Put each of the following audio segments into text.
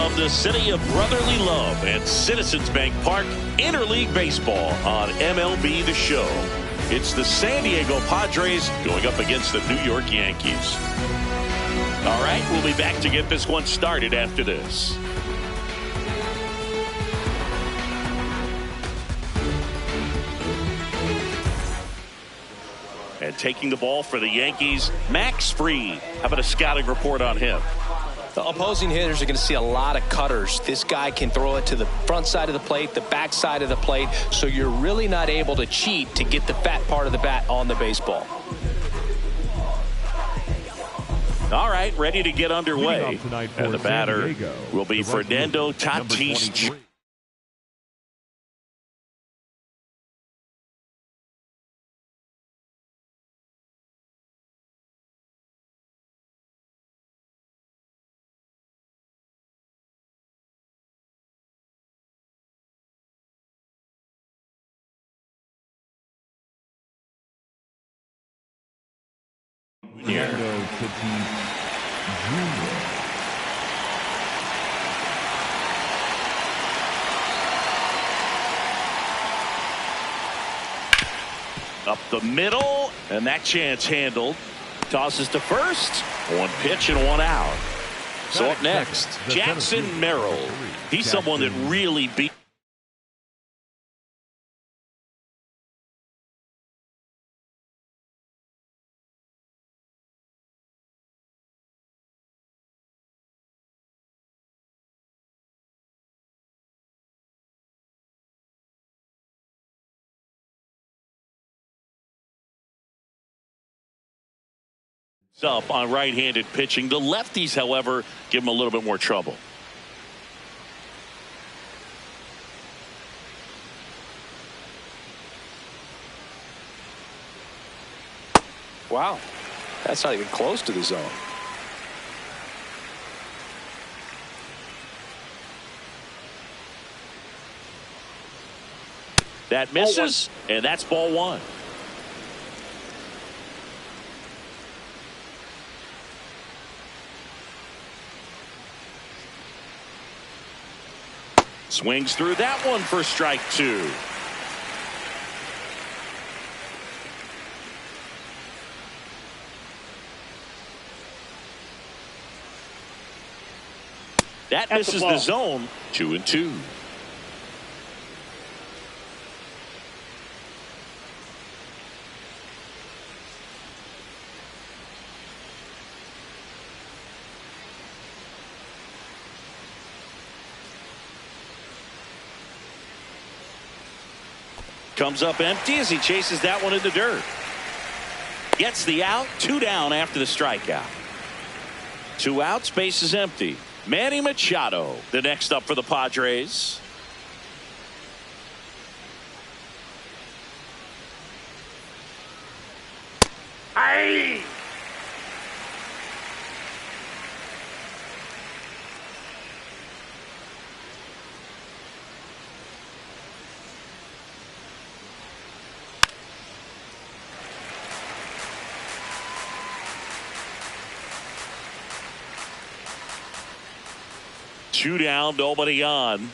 from the city of brotherly love and Citizens Bank Park, interleague baseball on MLB The Show. It's the San Diego Padres going up against the New York Yankees. All right, we'll be back to get this one started after this. And taking the ball for the Yankees, Max Fried. How about a scouting report on him? The opposing hitters are going to see a lot of cutters. This guy can throw it to the front side of the plate, the back side of the plate, so you're really not able to cheat to get the fat part of the bat on the baseball. All right, ready to get underway. And the batter will be Fernando Tatis. Up the middle, and that chance handled. Tosses to first. One pitch and one out. So up next, Jackson Merrill. He's someone that really beat. Up on right-handed pitching. The lefties, however, give him a little bit more trouble. Wow, that's not even close to the zone. That misses, and that's ball one. Swings through that one for strike two. That misses the zone. 2-2. Comes up empty as he chases that one in the dirt. Gets the out. 2 down after the strikeout. 2 outs, base is empty. Manny Machado, the next up for the Padres. Aye. Two down, nobody on.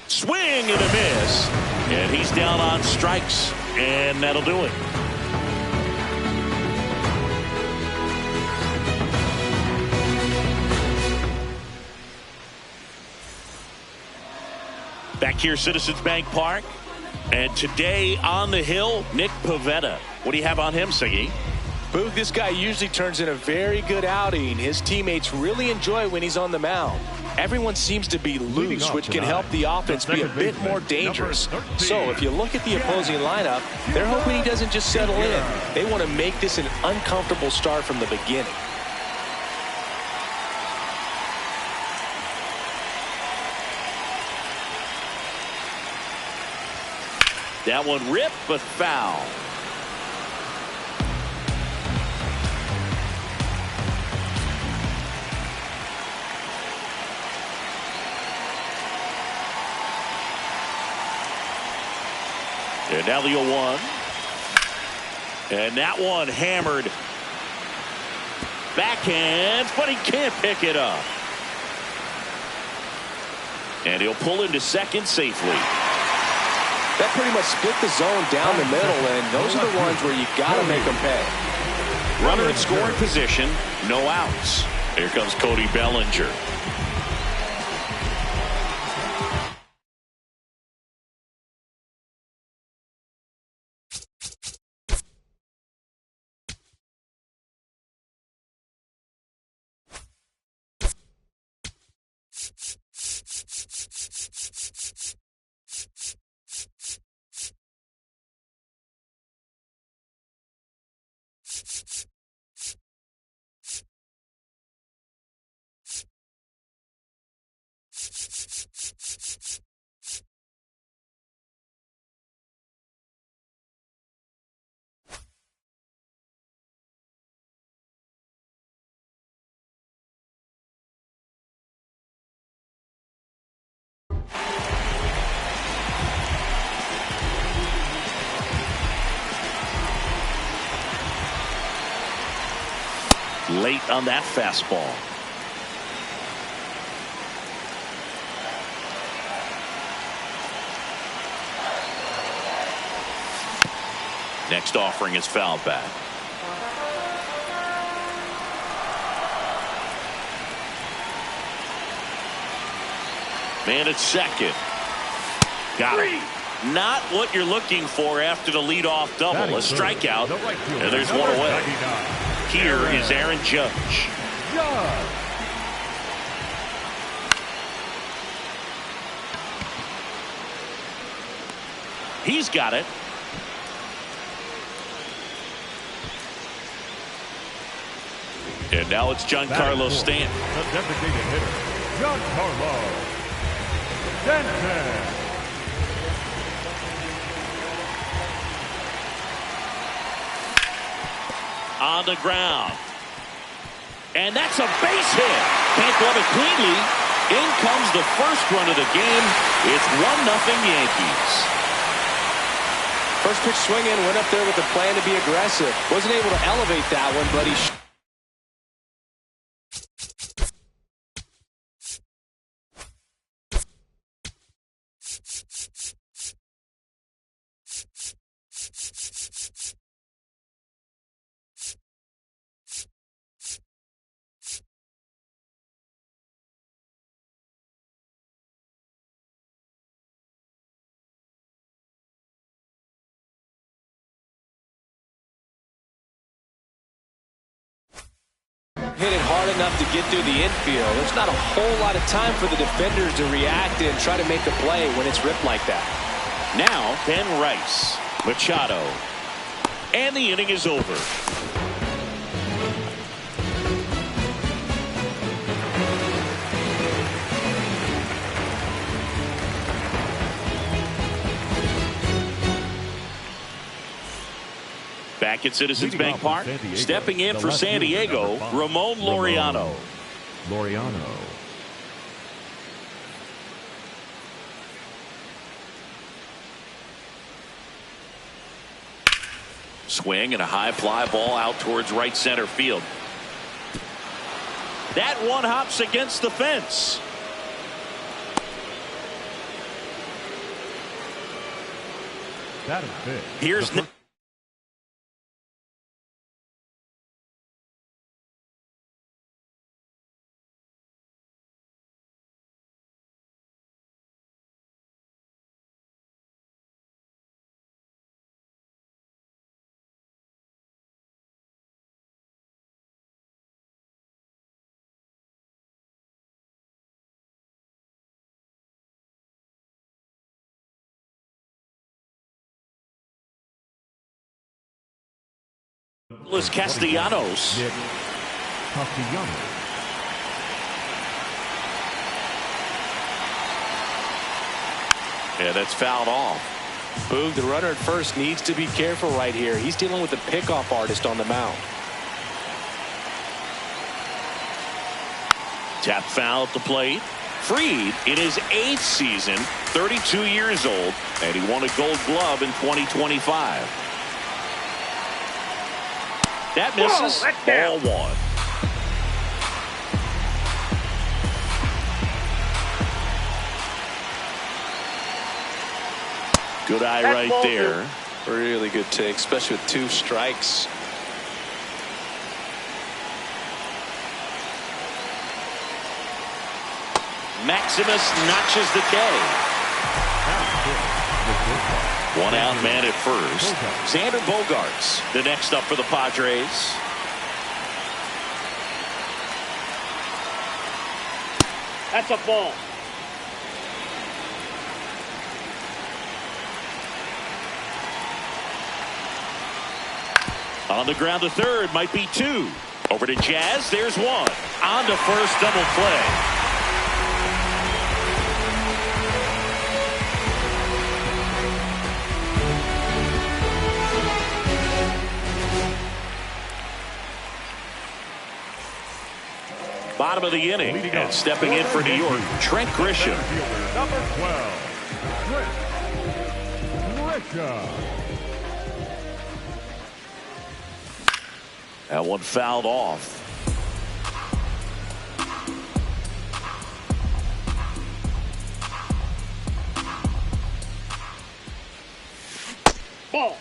Swing and a miss. And he's down on strikes. And that'll do it. Back here, Citizens Bank Park. And today on the hill, Nick Pivetta. What do you have on him, Siggy? Boog, this guy usually turns in a very good outing. His teammates really enjoy when he's on the mound. Everyone seems to be loose, which can help the offense be a bit more dangerous. So if you look at the opposing lineup, they're hoping he doesn't just settle in. They want to make this an uncomfortable start from the beginning. That one ripped, but foul. And now the 0-1. And that one hammered. Backhand, but he can't pick it up. And he'll pull into second safely. That pretty much split the zone down the middle, and those are the ones where you got to make them pay. Runner in scoring position, no outs. Here comes Cody Bellinger. Late on that fastball. Next offering is fouled back. Man at second. Got it. Not what you're looking for after the leadoff double. A strikeout, and there's one away. Here is Aaron Judge. He's got it. And now it's Giancarlo Stanton. The designated hitter, Giancarlo Stanton. On the ground. And that's a base hit. Can't glove it cleanly. In comes the first run of the game. It's 1-0 Yankees. First pitch swinging, went up there with a plan to be aggressive. Wasn't able to elevate that one, but he hit it hard enough to get through the infield. There's not a whole lot of time for the defenders to react and try to make a play when it's ripped like that. Now Ben Rice, Machado, and the inning is over. Back at Citizens Bank Park, stepping in for San Diego, Ramon Laureano. Swing and a high fly ball out towards right center field. That one hops against the fence. That is big. Here's Castellanos. Yeah, that's fouled off. Boog, the runner at first needs to be careful right here. He's dealing with a pickoff artist on the mound. Tap foul at the plate. Fried in his 8th season, 32 years old, and he won a Gold Glove in 2025. That misses. Ball one. Good eye right there. Really good take, especially with 2 strikes. Maximus notches the K. 1 out man at first. Xander Bogaerts, the next up for the Padres. That's a ball. On the ground to third, might be 2. Over to Jazz, there's 1. On to first, double play. Bottom of the inning, and stepping in for New York, Trent Grisham. Number 12, Trent Grisham. That one fouled off. Ball.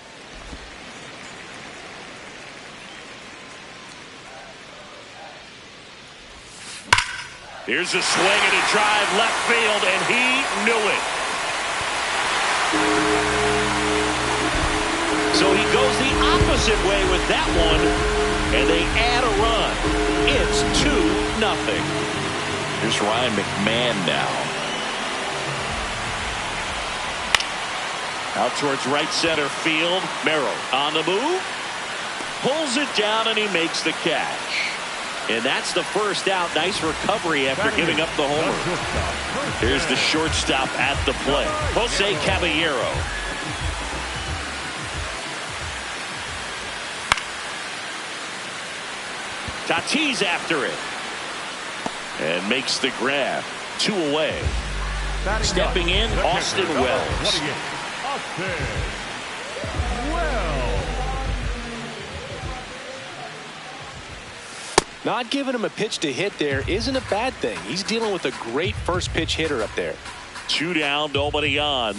Here's a swing and a drive left field, and he knew it. So he goes the opposite way with that one, and they add a run. It's 2-0. Here's Ryan McMahon now. Out towards right center field. Merrill on the move. Pulls it down, and he makes the catch. And that's the first out. Nice recovery after giving up the homer. Here's the shortstop at the plate, Jose Caballero. Tatis after it. And makes the grab. 2 away. Stepping in, Austin Wells. Not giving him a pitch to hit there isn't a bad thing. He's dealing with a great first pitch hitter up there. 2 down, nobody on.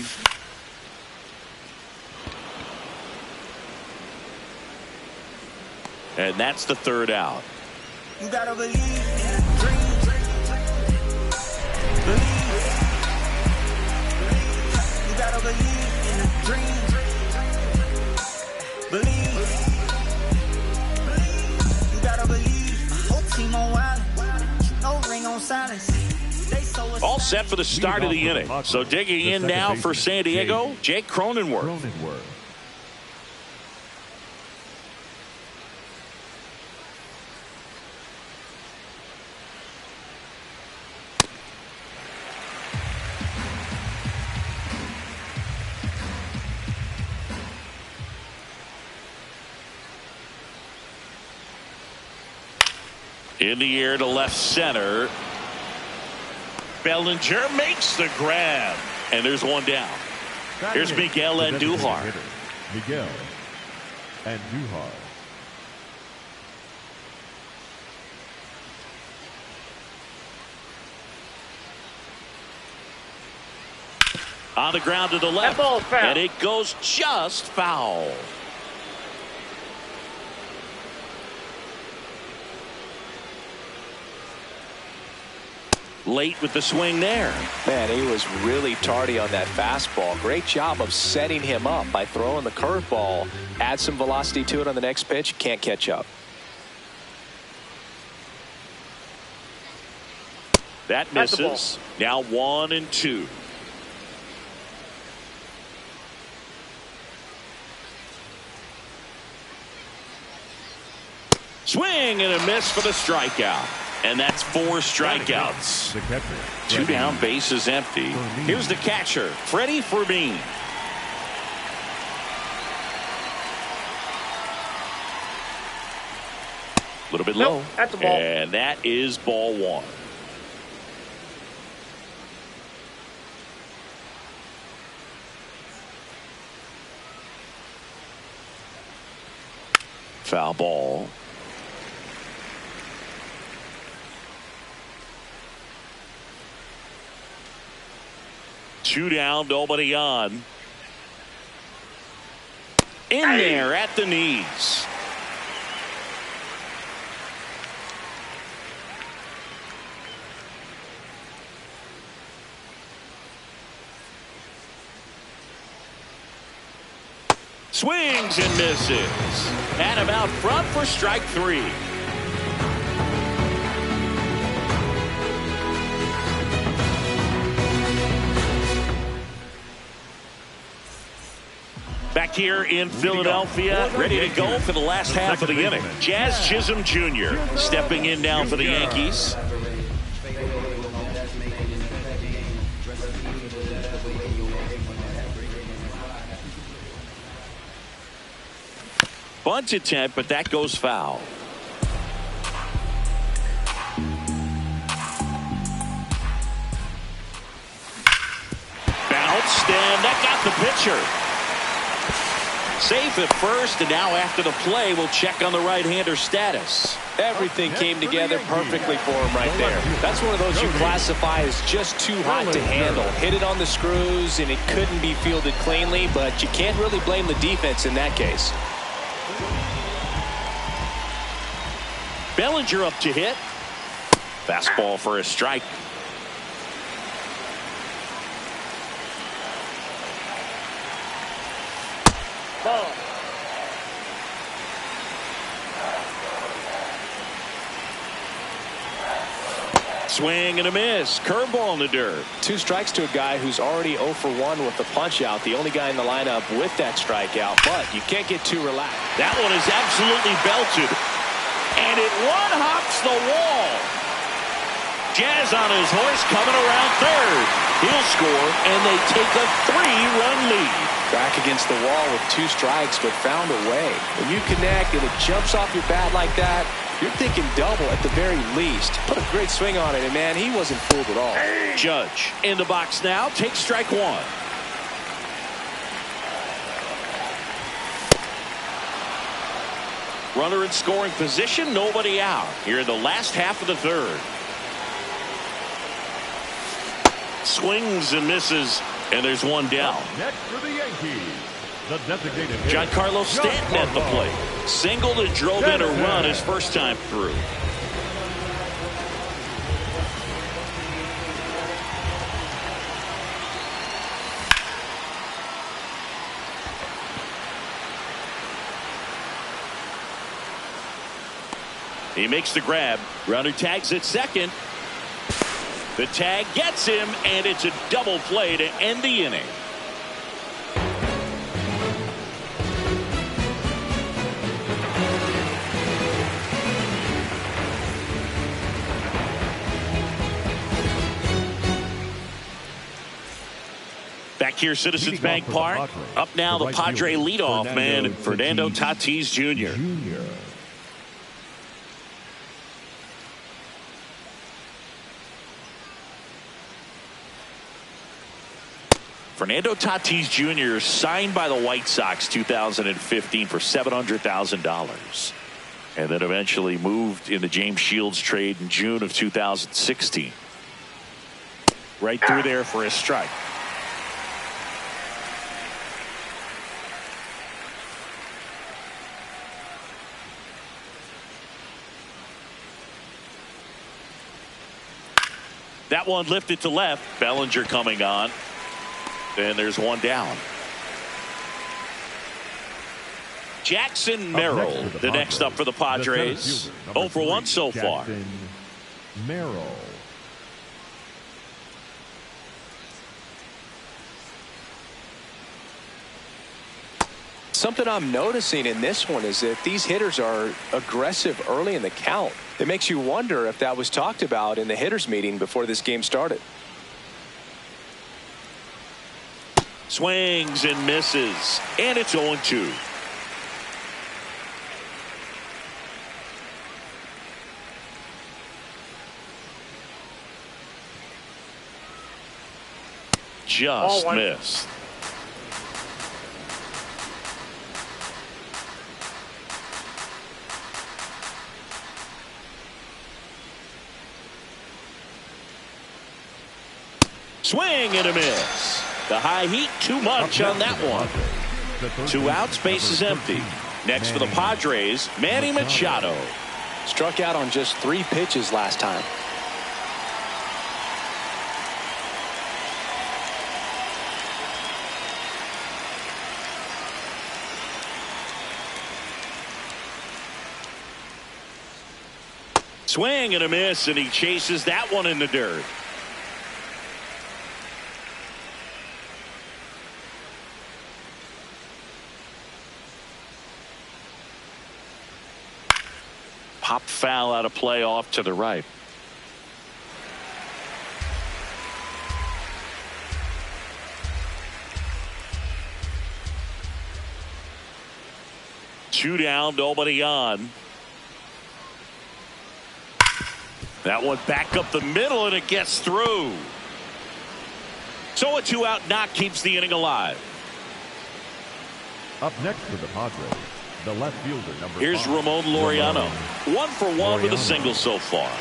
And that's the 3rd out. You gotta believe in a dream. Believe. You gotta believe in a dream. Believe. You gotta believe. Whole team on wild. No ring on silence. All set for the start of the inning. So digging in now for San Diego, Jake Cronenworth. In the air to left center. Bellinger makes the grab. And there's 1 down. Here's Miguel Andujar. Miguel Andujar. On the ground to the left. And it goes just foul. Late with the swing there. Man, he was really tardy on that fastball. Great job of setting him up by throwing the curveball. Add some velocity to it on the next pitch. Can't catch up. That misses. Now 1-2. Swing and a miss for the strikeout. And that's 4 strikeouts. 2 down, bases empty. Here's the catcher, Freddie Fermin. A little bit low. That's a ball. And that is ball 1. Foul ball. Two down, nobody on. In there at the knees. Swings and misses. And him out front for strike 3. Back here in Philadelphia, ready to go for the last half of the inning. Jazz Chisholm Jr. stepping in now for the Yankees. Bunt attempt, but that goes foul. Bounced, and that got the pitcher. Safe at first, and now after the play, we'll check on the right-hander status. Everything came together perfectly for him right there. That's one of those you classify as just too hot to handle. Hit it on the screws, and it couldn't be fielded cleanly, but you can't really blame the defense in that case. Bellinger up to hit. Fastball for a strike. Ball. Swing and a miss. Curveball in the dirt. 2 strikes to a guy who's already 0 for 1 with the punch out. The only guy in the lineup with that strikeout, but you can't get too relaxed. That one is absolutely belted. And it one-hops the wall. Jazz on his horse coming around third. He'll score, and they take a 3-run lead. Back against the wall with 2 strikes, but found a way. When you connect and it jumps off your bat like that, you're thinking double at the very least. Put a great swing on it, and man, he wasn't fooled at all. Judge in the box now. Takes strike 1. Runner in scoring position, nobody out. Here in the last half of the third. Swings and misses, and there's one down. Next for the Yankees, the designated Giancarlo Stanton at the plate. Singled and drove in a run his first time through. He makes the grab. Runner tags at second. The tag gets him, and it's a double play to end the inning. Back here, Citizens Bank Park. Up now, the Padre leadoff man, Fernando Tatis Jr. Fernando Tatis Jr. signed by the White Sox 2015 for $700,000. And then eventually moved in the James Shields trade in June of 2016. Right through there for a strike. That one lifted to left. Bellinger coming on. And there's one down. Jackson Merrill, the next up for the Padres. 0 for 1 so far. Merrill. Something I'm noticing in this one is that these hitters are aggressive early in the count. It makes you wonder if that was talked about in the hitters meeting before this game started. Swings and misses, and it's 0-2. Just missed. Swing and a miss. The high heat too much on that one. Two outs, base is empty. Next for the Padres, Manny Machado. Struck out on just 3 pitches last time. Swing and a miss, and he chases that one in the dirt. Pop foul out of play off to the right. Two down, nobody on. That one back up the middle, and it gets through. So a 2-out knock keeps the inning alive. Up next for the Padres, the left fielder, number 5. Here's Ramon Laureano. 1 for 1 with a single so far.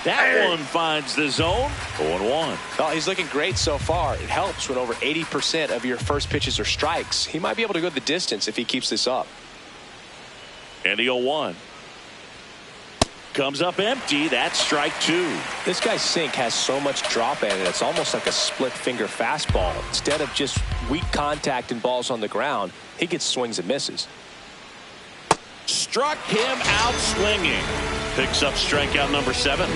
That one finds the zone. 0-1. Well, he's looking great so far. It helps when over 80% of your first pitches are strikes. He might be able to go the distance if he keeps this up. And the 0-1. Comes up empty. That's strike 2. This guy's sink has so much drop in it. It's almost like a split finger fastball. Instead of just weak contact and balls on the ground, he gets swings and misses. Struck him out swinging. Picks up strikeout number 7.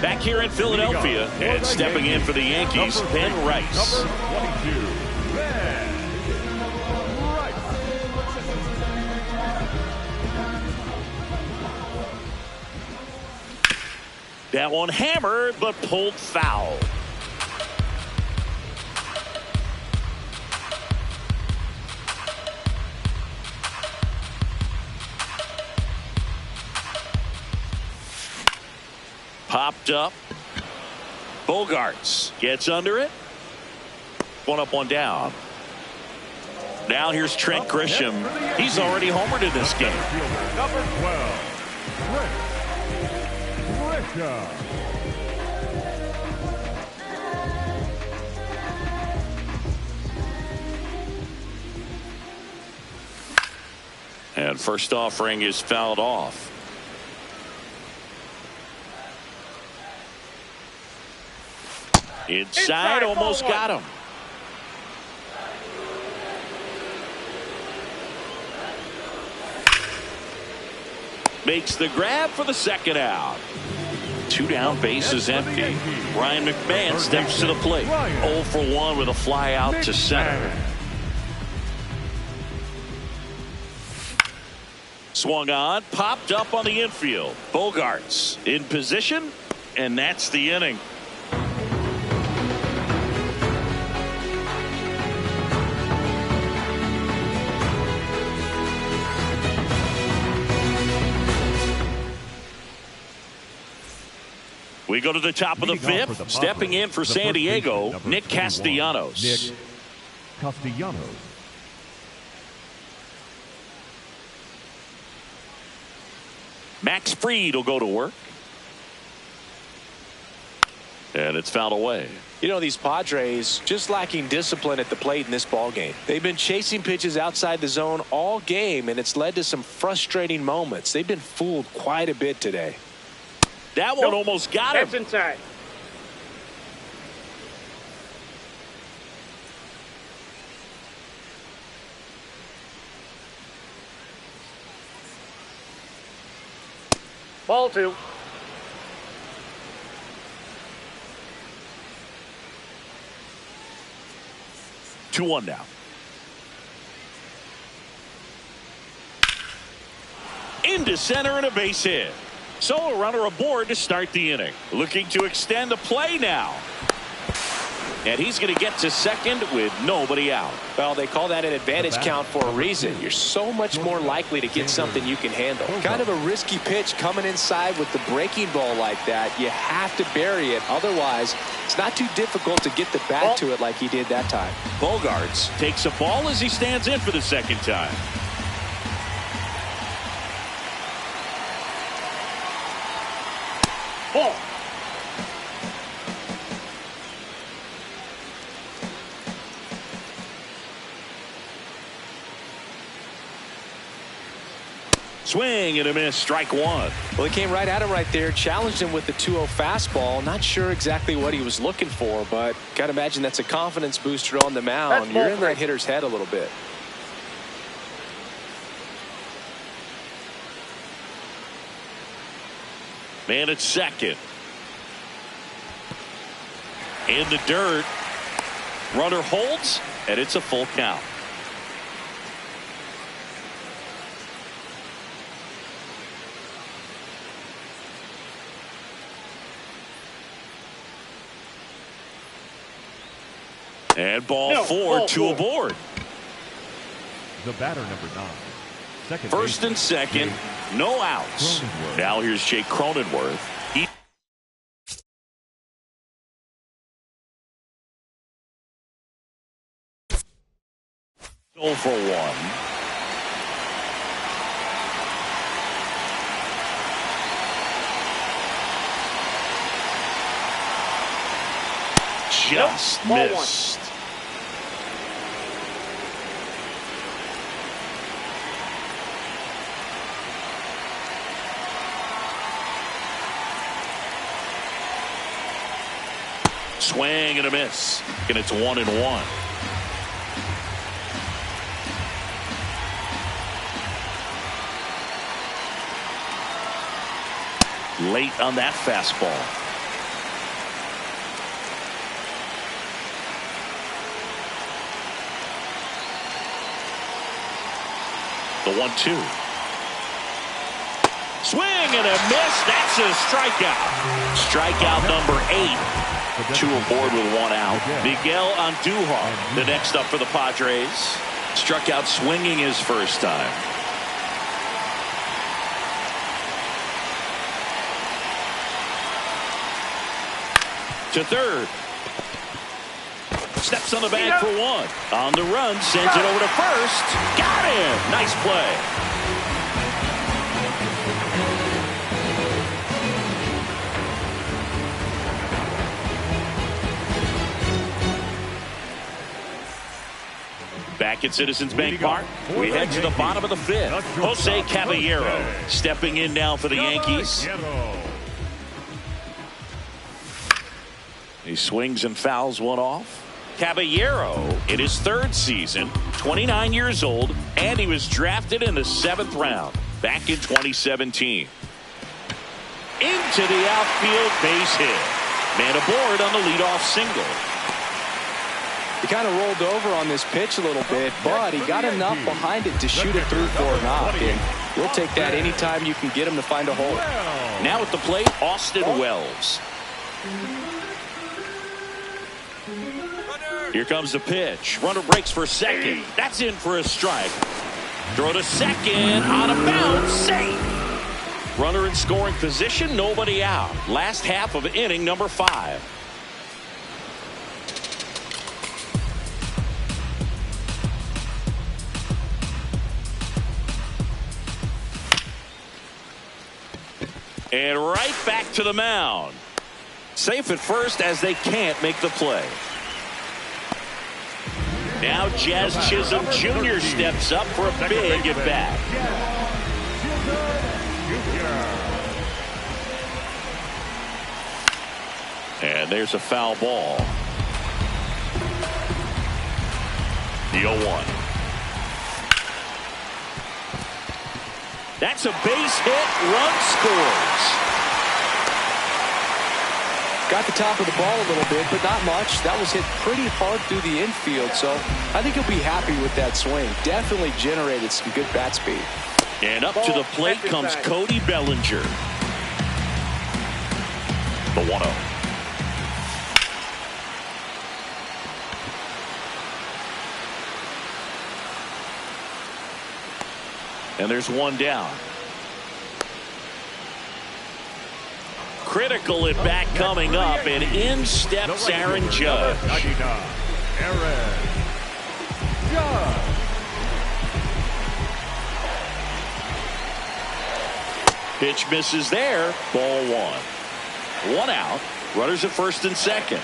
Back here in Philadelphia, and stepping in for the Yankees, Ben Rice. Number 22, Ben Rice. That one hammered, but pulled foul. Popped up. Bogarts gets under it. One up, one down. Now here's Trent Grisham. He's already homered in this game. Number 12, Trent Grisham. And first offering is fouled off. Inside, almost got him. Makes the grab for the second out. 2 down, base is empty. Ryan McMahon steps to the plate. 0 for 1 with a fly out to center. Swung on, popped up on the infield. Bogarts in position, and that's the inning. We go to the top of the 5th. Stepping in for San Diego, Nick Castellanos. Nick Castellanos. Max Fried will go to work. And it's fouled away. You know, these Padres just lacking discipline at the plate in this ball game. They've been chasing pitches outside the zone all game, and it's led to some frustrating moments. They've been fooled quite a bit today. That one almost got him. That's inside. Ball 2. Two one now. Into center and a base hit. So a runner aboard to start the inning. Looking to extend the play now. And he's going to get to second with nobody out. Well, they call that an advantage count for a reason. You're so much more likely to get something you can handle. Kind of a risky pitch coming inside with the breaking ball like that. You have to bury it. Otherwise, it's not too difficult to get the bat to it like he did that time. Bogarts takes a ball as he stands in for the second time. Ball. Swing and a miss, strike one. Well, he came right at him right there, challenged him with the 2-0 fastball. Not sure exactly what he was looking for, but got to imagine that's a confidence booster on the mound. You're in that hitter's head a little bit. Man at second. In the dirt. Runner holds, and it's a full count. And ball four, two aboard. The batter, number 9. Second First and second, no outs. Now here's Jake Cronenworth. 0 for 1. Just missed. Swing and a miss. And it's 1-1. Late on that fastball. The 1-2. Swing and a miss. That's a strikeout. Strikeout number 8. 2 aboard with 1 out. Miguel Andujar, the next up for the Padres. Struck out swinging his first time. To third. Steps on the bag for 1. On the run, sends it over to first. Got him. Nice play. Back at Citizens Bank Park, we head to the bottom of the 5th. Jose Caballero stepping in now for the Yankees. He swings and fouls one off. Caballero in his 3rd season, 29 years old, and he was drafted in the 7th round back in 2017. Into the outfield, base hit. Man aboard on the leadoff single. He kind of rolled over on this pitch a little bit, but he got enough behind it to shoot it through for a knock. And we'll take that anytime you can get him to find a hole. Now at the plate, Austin Wells. Here comes the pitch. Runner breaks for second. That's in for a strike. Throw to second. Out of bounds. Safe. Runner in scoring position. Nobody out. Last half of inning number 5. And right back to the mound. Safe at first as they can't make the play. Now Jazz Chisholm Jr. steps up for a big at bat. And there's a foul ball. The 0-1. That's a base hit. Run scores. Got the top of the ball a little bit, but not much. That was hit pretty hard through the infield, so I think he'll be happy with that swing. Definitely generated some good bat speed. And up to the plate comes Cody Bellinger. The 1-0. And there's one down. Critical at bat coming up, and in steps Aaron Judge. 99, Aaron Judge. Pitch misses there. Ball one. One out. Runners at first and second.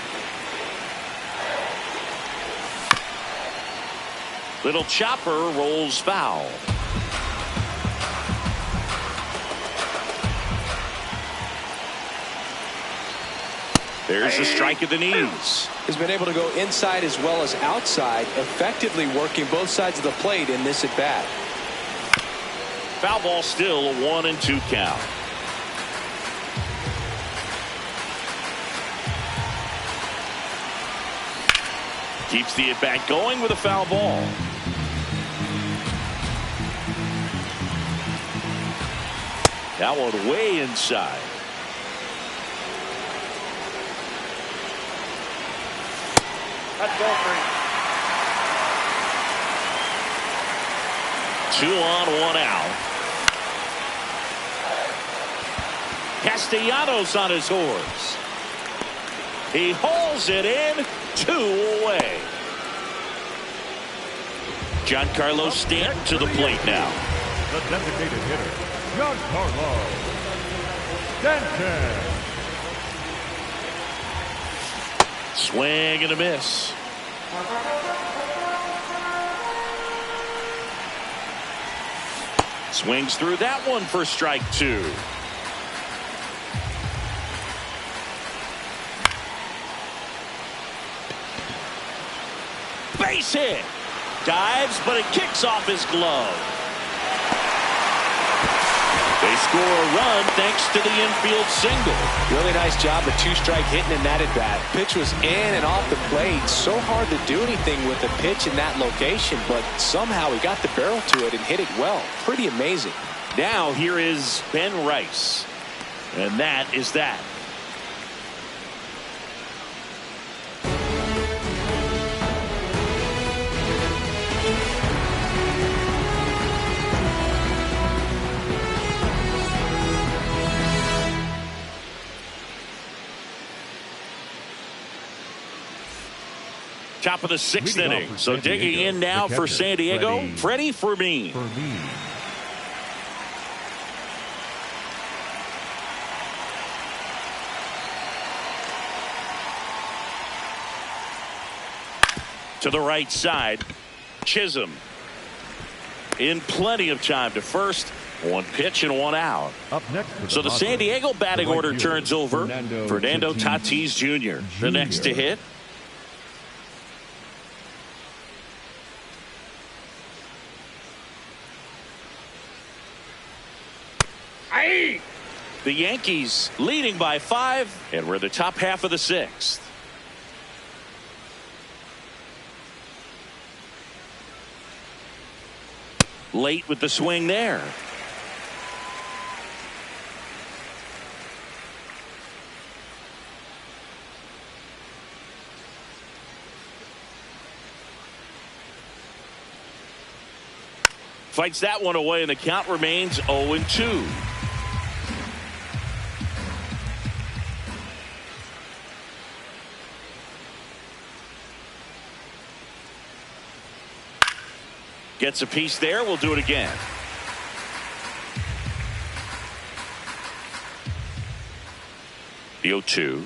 Little chopper rolls foul. There's the strike at the knees. He's been able to go inside as well as outside, effectively working both sides of the plate in this at bat. Foul ball, still a 1-2 count. Keeps the at bat going with a foul ball. That one way inside. That's ball three. 2 on, 1 out. Castellanos on his horse. He hauls it in. 2 away. Giancarlo Stanton to the plate now. The designated hitter, Giancarlo Stanton. Swing and a miss. Swings through that one for strike 2. Base hit. Dives, but it kicks off his glove. They score a run thanks to the infield single. Really nice job of 2-strike hitting in that at bat. Pitch was in and off the plate. So hard to do anything with the pitch in that location, but somehow he got the barrel to it and hit it well. Pretty amazing. Now here is Ben Rice. And that is that. Top of the 6th inning. So digging in now for San Diego, Freddie Fermin. To the right side, Chisholm. In plenty of time to first. 1 pitch and 1 out. Up next, so the San Diego batting order turns over. Fernando Tatis Jr. the next to hit. The Yankees leading by 5, and we're the top half of the 6th. Late with the swing there. Fights that one away, and the count remains 0-2. Gets a piece there. We'll do it again. The 0-2.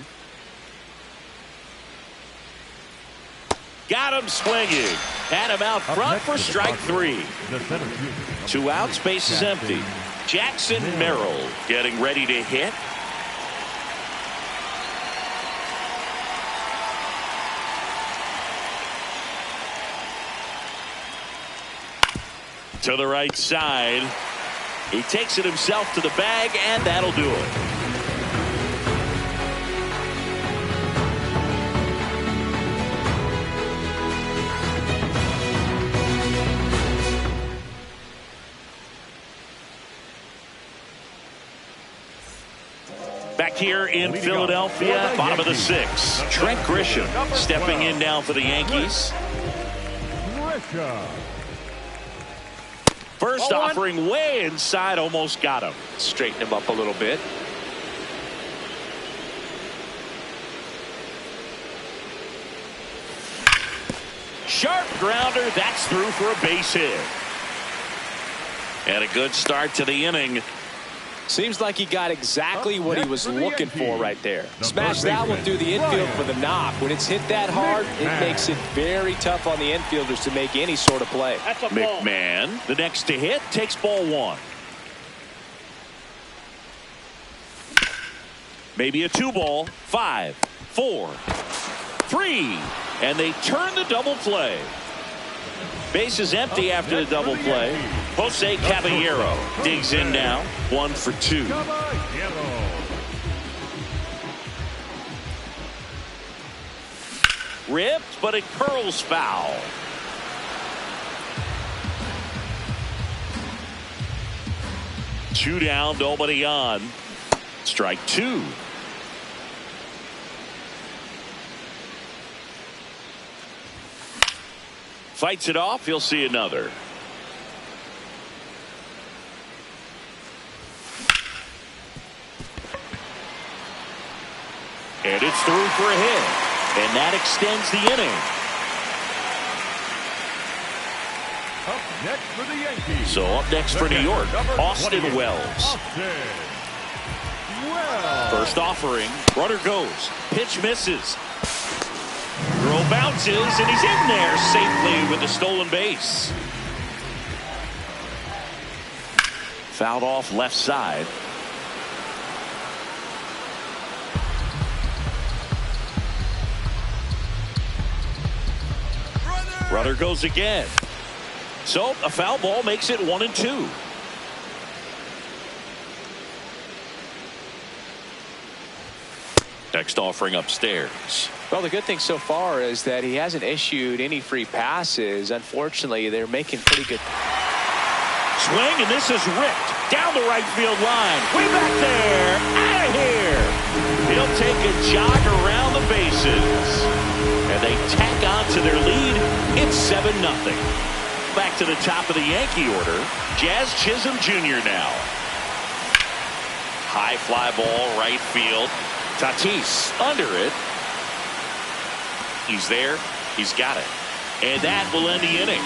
Got him swinging. Had him out front for strike 3. 2 outs, base is empty. Jackson Merrill getting ready to hit. To the right side. He takes it himself to the bag, and that'll do it. Back here in Philadelphia, bottom of the 6th. Trent Grisham stepping in now for the Yankees. First offering way inside, almost got him. Straighten him up a little bit. Sharp grounder. That's through for a base hit. And a good start to the inning. Seems like he got exactly what he was looking for right there. Smash that one through the infield for the knock. When it's hit that hard, it makes it very tough on the infielders to make any sort of play. McMahon, the next to hit, takes ball one. Maybe a 2-ball. 5, 4, 3. And they turn the double play. Base is empty after the double play. Jose Caballero digs in now. 1 for 2. Ripped, but it curls foul. Two down, nobody on. Strike 2. Fights it off. He'll see another. And it's through for a hit. And that extends the inning. Up next for the Yankees. So up next for New York, Austin Wells. First offering. Runner goes. Pitch misses. Throw bounces, and he's in there safely with the stolen base. Fouled off left side. Runner goes again. So a foul ball makes it 1 and 2. Next offering upstairs. Well, the good thing so far is that he hasn't issued any free passes. Unfortunately, they're making pretty good. Swing, and this is ripped down the right field line. Way back there. Out of here. He'll take a jog around the bases. And they tack on to their lead. It's 7-0. Back to the top of the Yankee order. Jazz Chisholm Jr. now. High fly ball, right field. Tatis under it. He's there. He's got it. And that will end the inning.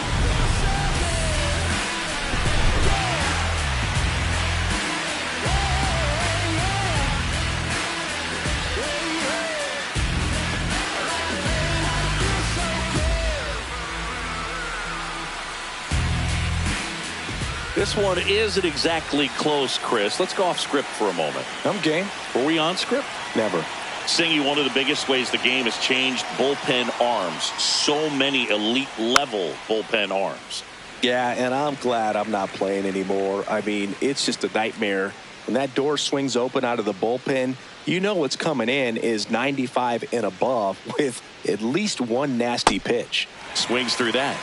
This one isn't exactly close, Chris. Let's go off script for a moment. I'm game. Were we on script? Never. Singy, one of the biggest ways the game has changed, bullpen arms. So many elite level bullpen arms. Yeah, and I'm glad I'm not playing anymore. I mean, it's just a nightmare. When that door swings open out of the bullpen, you know what's coming in is 95 and above with at least one nasty pitch. Swings through that.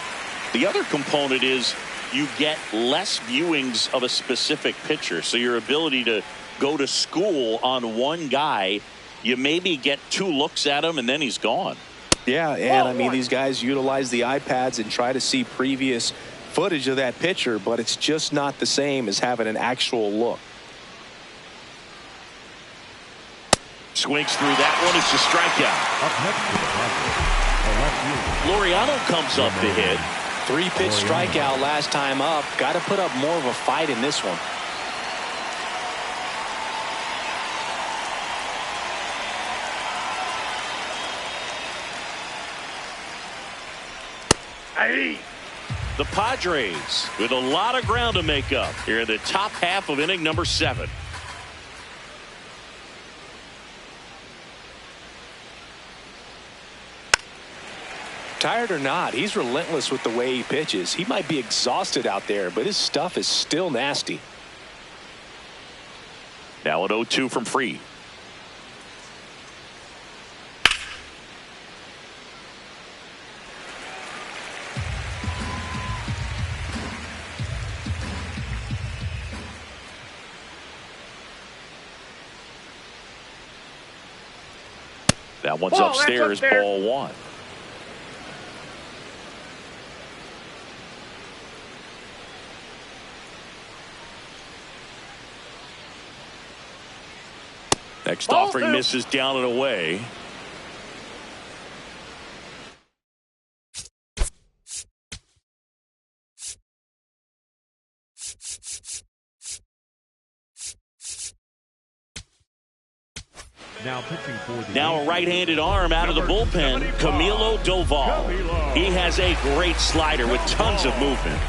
The other component is you get less viewings of a specific pitcher. So your ability to go to school on one guy, you maybe get 2 looks at him and then he's gone. Yeah, and I mean, these guys utilize the iPads and try to see previous footage of that pitcher, but it's just not the same as having an actual look. Swings through that one. It's a strikeout. Laureano comes up to hit. 3-pitch strikeout last time up. Got to put up more of a fight in this one. The Padres with a lot of ground to make up here in the top half of inning number 7. Tired or not, he's relentless with the way he pitches. He might be exhausted out there, but his stuff is still nasty. Now an 0-2 from Free. That one's upstairs, ball 1. Next offering misses down and away. Now a right-handed arm out of the bullpen, Camilo Doval. He has a great slider with tons of movement.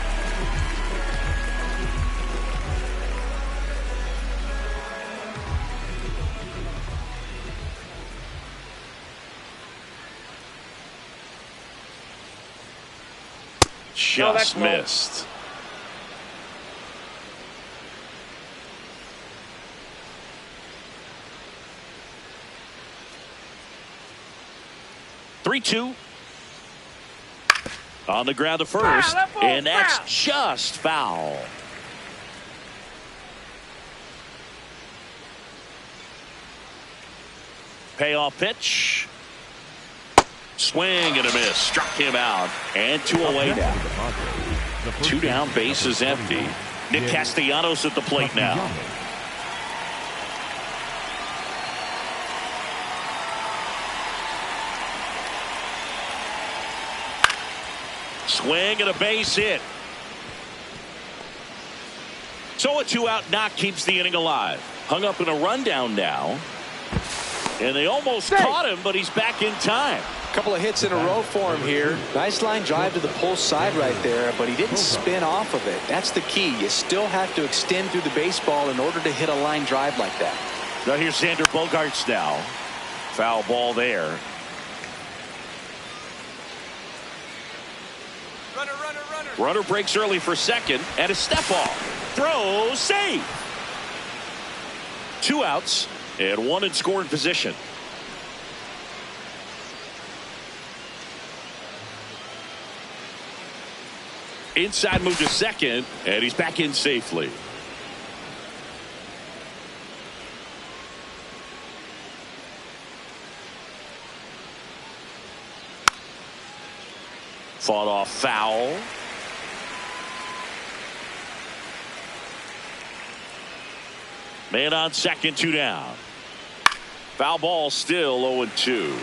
Just missed. Three-two. On the ground to first, and that's just foul. Payoff pitch. Swing and a miss. Struck him out. And two away now. Two down, base is empty. Nick Castellanos at the plate now. Swing and a base hit. So a two-out knock keeps the inning alive. Hung up in a rundown now. And they almost caught him, but he's back in time. Couple of hits in a row for him here. Nice line drive to the pull side right there, but he didn't spin off of it. That's the key. You still have to extend through the baseball in order to hit a line drive like that. Now here's Xander Bogaerts now. Foul ball there. Runner breaks early for second, and a step off. Throw, save. Two outs, and one in scoring position. Inside move to second, and he's back in safely. Fought off foul. Man on second, two down. Foul ball, still 0-2.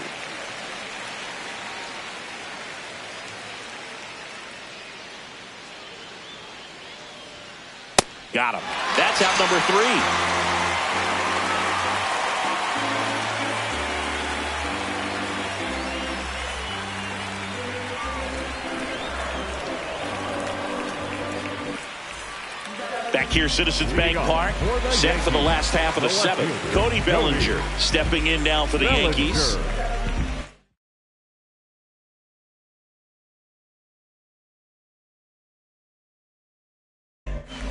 Got him. That's out number 3. Back here, Citizens Bank Park, set for the last half of the 7th. Cody Bellinger stepping in now for the Yankees.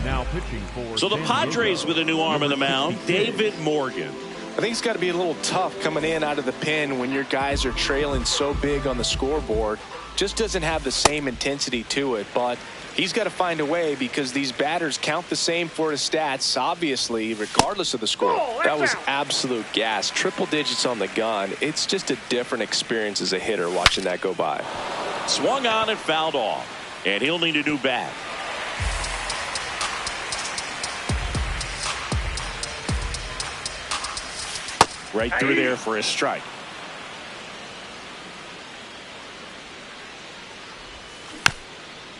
Now pitching for so the Padres with a new arm on the mound, David Morgan. I think it's got to be a little tough coming in out of the pen when your guys are trailing so big on the scoreboard. Just doesn't have the same intensity to it, but he's got to find a way because these batters count the same for his stats, obviously, regardless of the score. That was absolute gas. Triple digits on the gun. It's just a different experience as a hitter watching that go by. Swung on and fouled off, and he'll need a new bat. Right through there for a strike.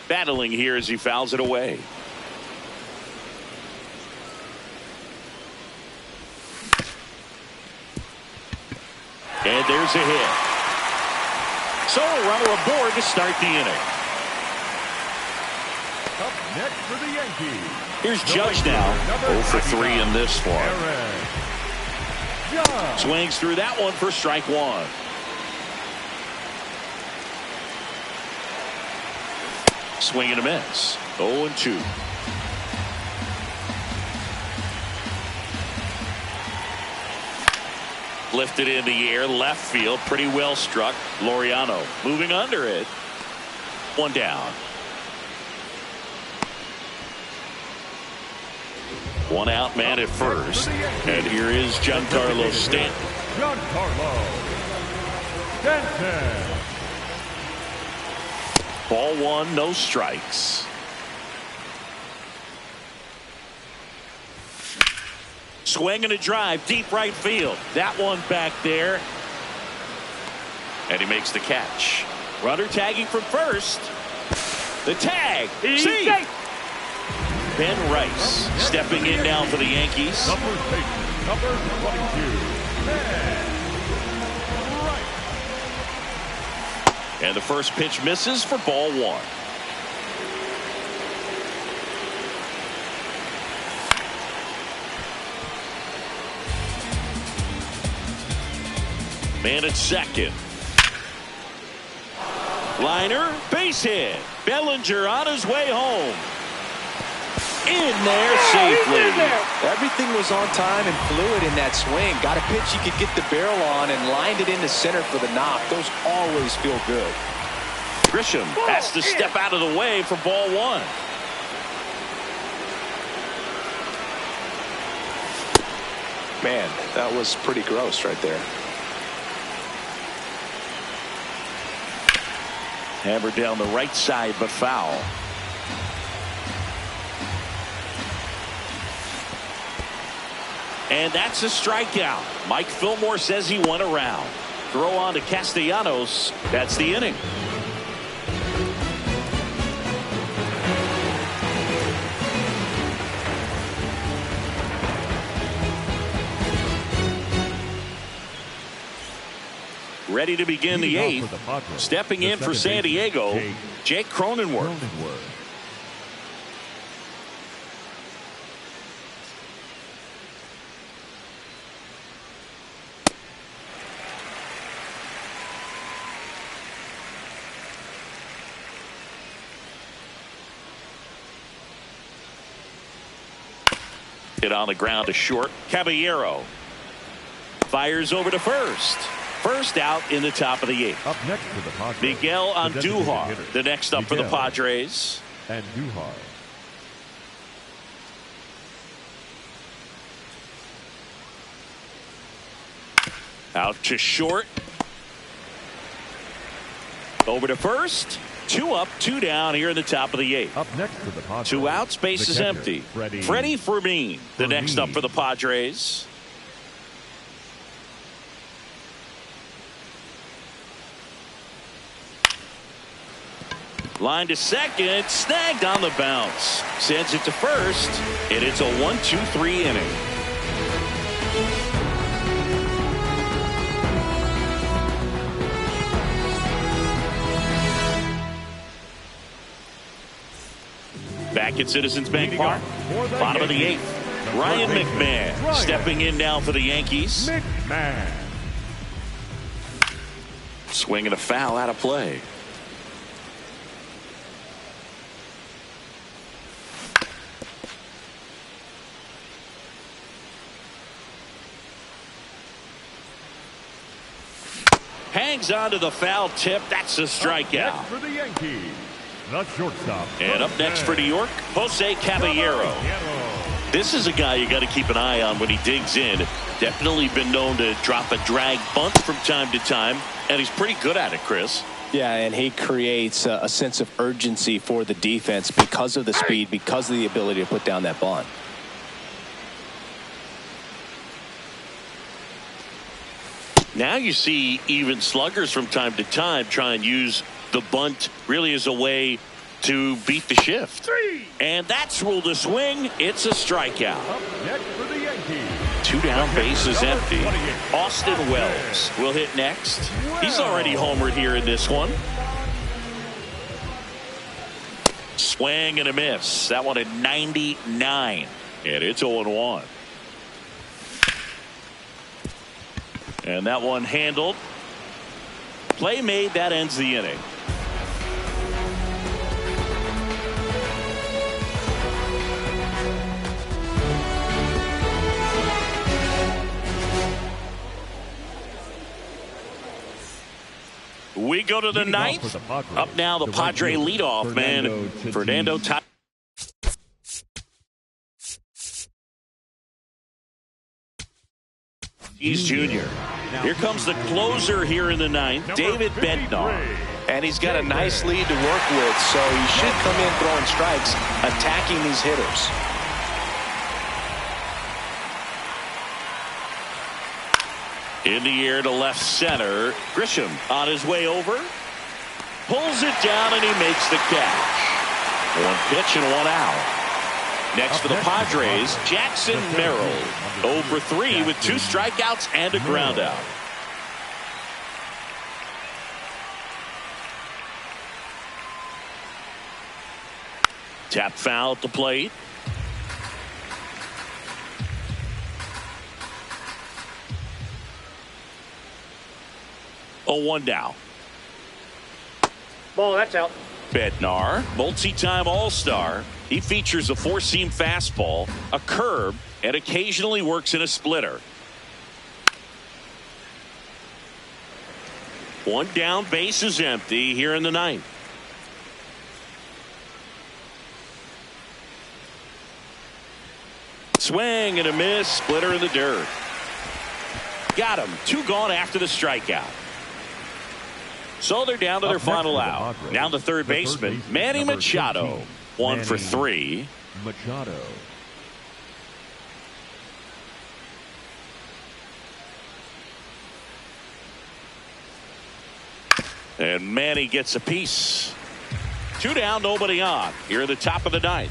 Battling here as he fouls it away. And there's a hit. So a runner aboard to start the inning. up next for the Yankees. Here's Judge now. 0 for 3 in this one. Swings through that one for strike 1. Swing and a miss. 0-2. Lifted in the air, left field, pretty well struck. Laureano moving under it. One down. One out man at first. And here is Giancarlo Stanton. Giancarlo Stanton. Ball 1, no strikes. Swing and a drive, deep right field. That one back there. And he makes the catch. Runner tagging from first. The tag. See? Ben Rice stepping in now for the Yankees. Number 22, Ben Rice. And the first pitch misses for ball one. Man at second. Liner, base hit. Bellinger on his way home. In there safely. Everything was on time and fluid in that swing. Got a pitch you could get the barrel on and lined it into center for the knock. Those always feel good. Grisham has to step out of the way for ball one. Man, that was pretty gross right there. Hammered down the right side, but foul. And that's a strikeout. Mike Fillmore says he won a round. Throw on to Castellanos. That's the inning. Ready to begin the eighth. Stepping in for San Diego, Jake Cronenworth. Hit on the ground to short. Caballero fires over to first. First out in the top of the eighth. Up next for the Padres, Miguel Andujar, the next up for the Padres. Andujar. Out to short. Over to first. 2 up, 2 down here in the top of the eighth. Up next for the Padres, 2 outs, base is empty. Freddie Fermin, the next up for the Padres. Line to second, snagged on the bounce. Sends it to first, and it's a 1-2-3 inning. Back at Citizens Bank Park, bottom of the eighth. Ryan McMahon stepping in now for the Yankees. McMahon. Swing and a foul out of play. Hangs on to the foul tip. That's a strikeout. For the Yankees, the shortstop. And up next for New York, Jose Caballero. This is a guy you got to keep an eye on when he digs in. Definitely been known to drop a drag bunt from time to time, and he's pretty good at it, Chris. Yeah, and he creates a sense of urgency for the defense because of the speed, because of the ability to put down that bunt. Now you see even sluggers from time to time try and use the bunt really as a way to beat the shift. And that's ruled a swing. It's a strikeout. Up next for the Yankees. 2 down, base is empty. Austin Wells will hit next. He's already homered here in this one. Swing and a miss. That one at 99. And it's 0-1. And that one handled. Play made. That ends the inning. We go to the ninth. Up now, the Padre leadoff man, Fernando Tatis. Jr. Here comes the closer here in the ninth, David Bednar. And he's got a nice lead to work with, so he should come in throwing strikes, attacking these hitters. In the air to left center. Grisham on his way over. Pulls it down and he makes the catch. One pitch and one out. Next for the Padres, Jackson Merrill. 0 for 3 with 2 strikeouts and a ground out. Tap foul at the plate. Oh, 1 down. Ball, that's out. Bednar, multi-time All-Star. He features a 4-seam fastball, a curve, and occasionally works in a splitter. 1 down, base is empty here in the 9th. Swing and a miss, splitter in the dirt. Got him. 2 gone after the strikeout. So they're down to their final out. Now the third baseman, Manny Machado. 1 for 3. Machado. And Manny gets a piece. 2 down, nobody on. Here at the top of the 9th.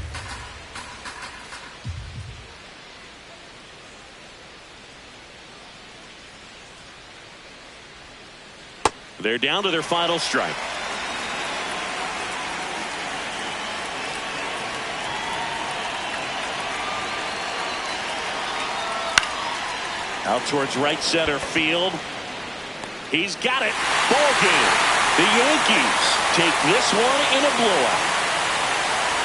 They're down to their final strike. Out towards right center field. He's got it. Ball game. The Yankees take this one in a blowout.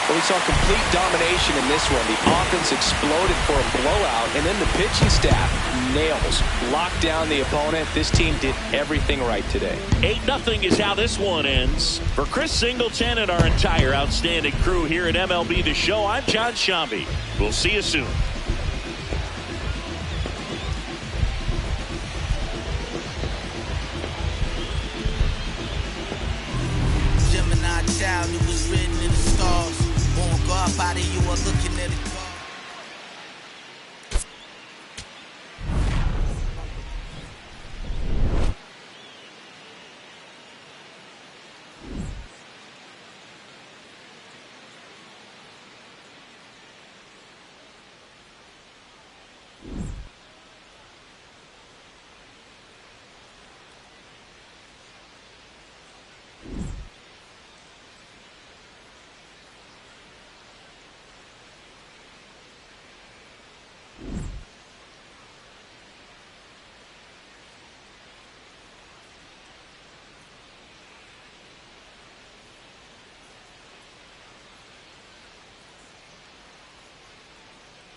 Well, we saw complete domination in this one. The offense exploded for a blowout, and then the pitching staff nails. Locked down the opponent. This team did everything right today. 8-0 is how this one ends. For Chris Singleton and our entire outstanding crew here at MLB The Show, I'm John Shambi. We'll see you soon. Gemini child, it was written in the stars. Won't go up out of you or looking at it.